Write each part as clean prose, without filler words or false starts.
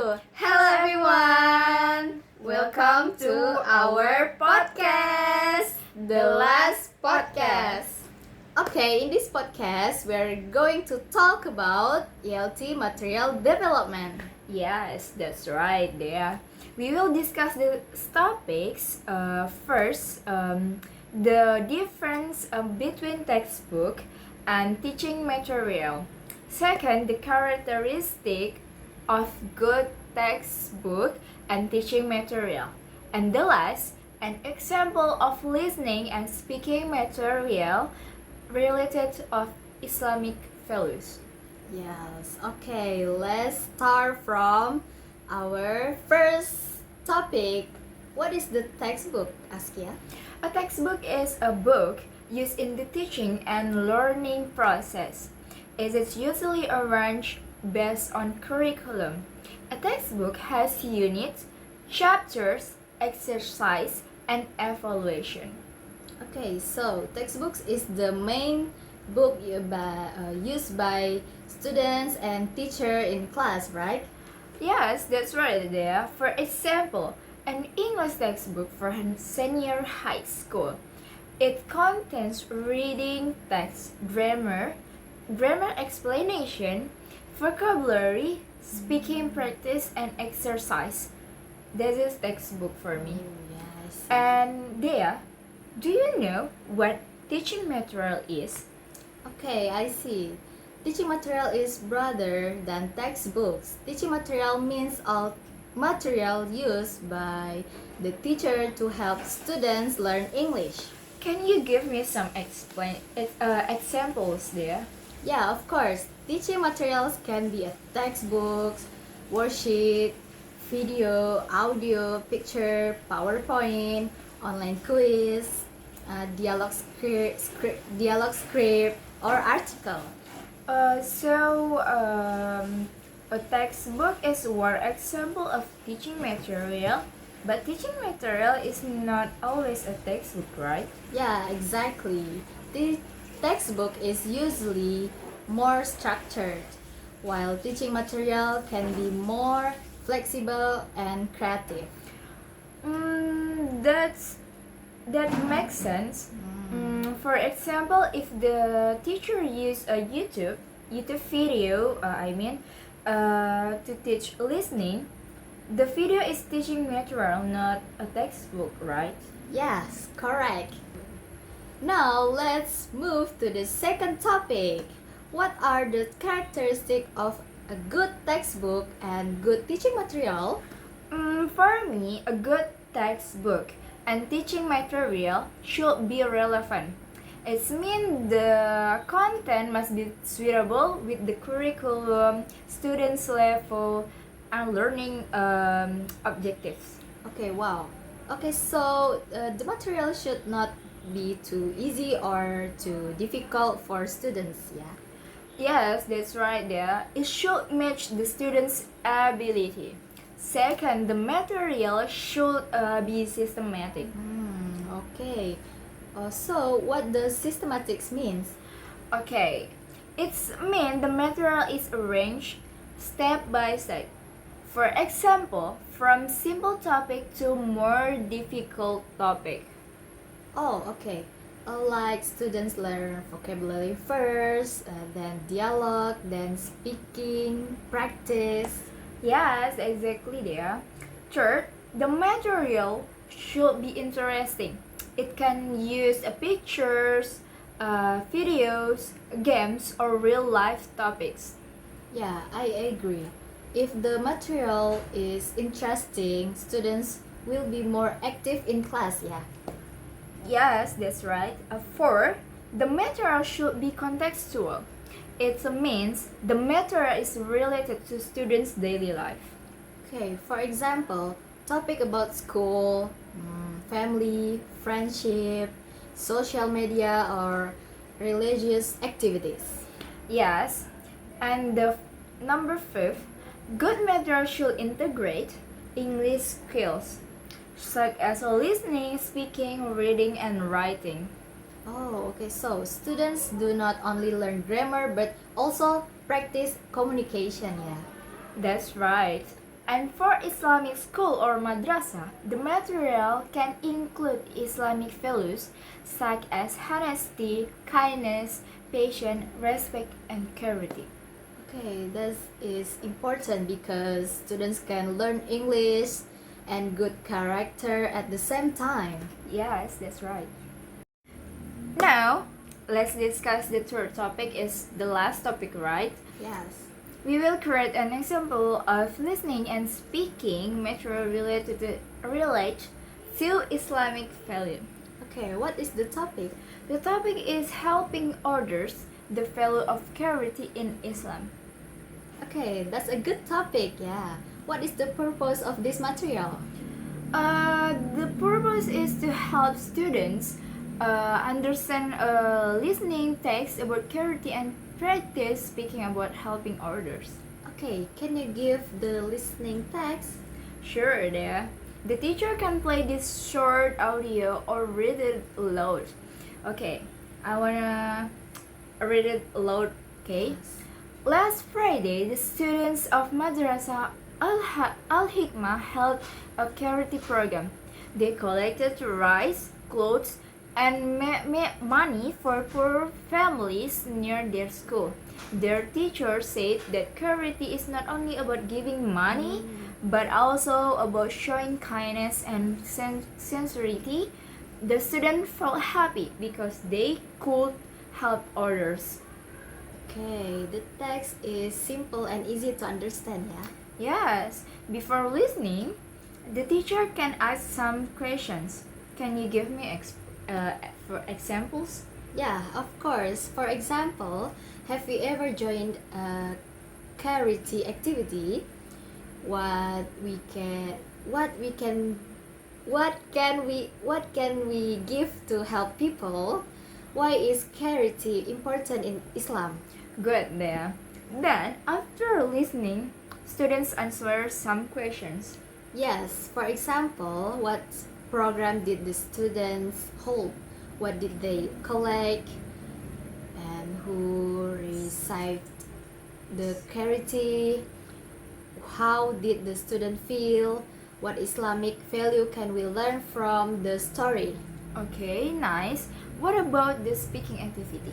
Hello everyone! Welcome to our podcast, The Last Podcast. Okay, in this podcast, we're going to talk about ELT material development. Yes, that's right there. We will discuss the topics. First, the difference between textbook and teaching material. Second, the characteristic of good textbook and teaching material. And the last, an example of listening and speaking material related of Islamic values. Yes, okay, let's start from our first topic. What is the textbook, Askia? A textbook is a book used in the teaching and learning process. It is usually arranged based on curriculum. A textbook has units, chapters, exercise, and evaluation. Okay, so textbooks is the main book used by students and teacher in class, right? Yes, that's right there. For example, an English textbook for senior high school. It contains reading text, grammar explanation, vocabulary, speaking practice, and exercise. This is textbook for me. Yes. And Dea, do you know what teaching material is? Okay, I see. Teaching material is broader than textbooks. Teaching material means all material used by the teacher to help students learn English. Can you give me some examples there? Yeah, of course. Teaching materials can be a textbooks, worksheet, video, audio, picture, PowerPoint, online quiz, dialogue script, or article. A textbook is one example of teaching material, but teaching material is not always a textbook, right? Yeah, exactly. The textbook is usually more structured, while teaching material can be more flexible and creative. That makes sense. For example, if the teacher use a YouTube video, to teach listening, the video is teaching material, not a textbook, right? Yes, correct. Now let's move to the second topic. What are the characteristics of a good textbook and good teaching material? For me, a good textbook and teaching material should be relevant. It means the content must be suitable with the curriculum, students' level, and learning objectives. Okay, wow. Okay, so the material should not be too easy or too difficult for students, yeah? Yes, that's right there. It should match the students' ability. Second, the material should be systematic. Okay. So, what does systematics means? Okay, it's mean the material is arranged step by step. For example, from simple topic to more difficult topic. Oh, okay. Like students learn vocabulary first, then dialogue, then speaking, practice. Yes, exactly there. Third, the material should be interesting. It can use pictures, videos, games, or real life topics. Yeah, I agree. If the material is interesting, students will be more active in class, yeah. Yes, that's right. Four, the material should be contextual. It means the material is related to students' daily life. Okay, for example, topic about school, family, friendship, social media, or religious activities. Yes, and the number fifth, good material should integrate English skills, such as listening, speaking, reading, and writing. Oh, okay. So students do not only learn grammar but also practice communication, yeah. That's right. And for Islamic school or madrasah, the material can include Islamic values such as honesty, kindness, patience, respect, and charity. Okay, this is important because students can learn English and good character at the same time. Yes, that's right. Now, let's discuss the third topic is the last topic, right? Yes. We will create an example of listening and speaking material relate to Islamic value. Okay, what is the topic? The topic is helping others, the value of charity in Islam. Okay, that's a good topic, yeah. What is the purpose of this material? The purpose is to help students understand listening text about charity and practice speaking about helping others. Okay, can you give the listening text? Sure, there. The teacher can play this short audio or read it aloud. Okay, I wanna read it aloud. Okay. Last Friday, the students of Madrasah Al-Hikmah held a charity program. They collected rice, clothes, and money for poor families near their school. Their teacher said that charity is not only about giving money, but also about showing kindness and sincerity. The students felt happy because they could help others. Okay, the text is simple and easy to understand, yeah? Yes, before listening, the teacher can ask some questions. Can you give me for examples? Yeah, of course. For example, have you ever joined a charity activity? What can we give to help people? Why is charity important in Islam? Good there. Then, after listening, students answer some questions. Yes, for example, what program did the students hold? What did they collect? And who received the charity? How did the student feel? What Islamic value can we learn from the story? Okay, nice. What about the speaking activity?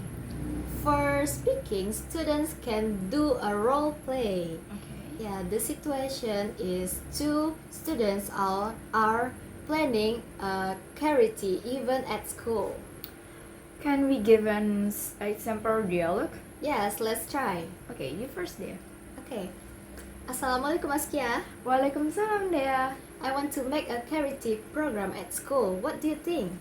For speaking, students can do a role play. Okay. Yeah, the situation is two students are planning a charity event at school. Can we give an example dialogue? Yes, let's try. Okay, you first there. Okay. Assalamualaikum Askia. Waalaikumsalam Dea. I want to make a charity program at school. What do you think?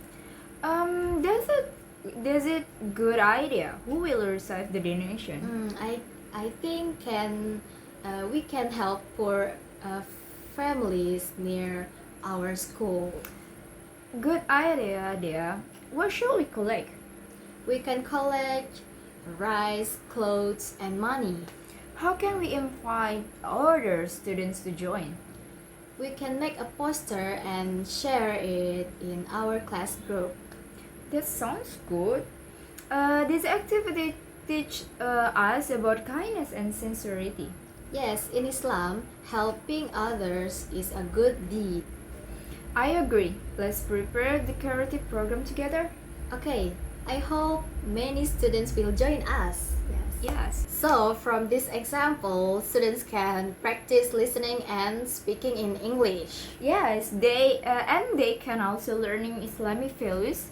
That's a good idea. Who will receive the donation? I think we can help poor families near our school. Good idea, Dea. What should we collect? We can collect rice, clothes, and money. How can we invite other students to join? We can make a poster and share it in our class group. That sounds good. This activity teach us about kindness and sincerity. Yes, in Islam, helping others is a good deed. I agree. Let's prepare the charity program together. Okay, I hope many students will join us. Yes. So, from this example, students can practice listening and speaking in English. Yes, they can also learning Islamic values,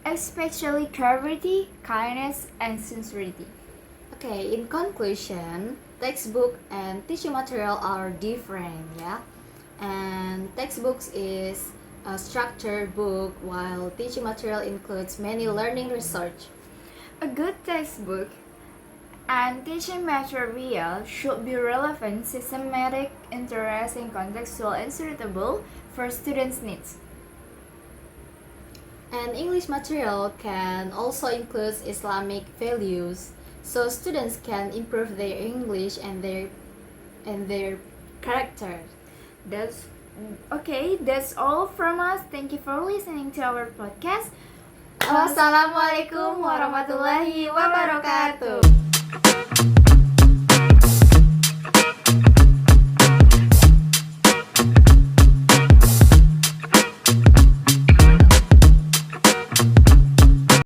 especially charity, kindness, and sincerity. Okay, in conclusion, textbook and teaching material are different, yeah? And textbooks is a structured book, while teaching material includes many learning research. A good textbook and teaching material should be relevant, systematic, interesting, contextual, and suitable for students' needs. And English material can also include Islamic values, so students can improve their English and their character. That's okay. That's all from us. Thank you for listening to our podcast. Wassalamualaikum warahmatullahi wabarakatuh.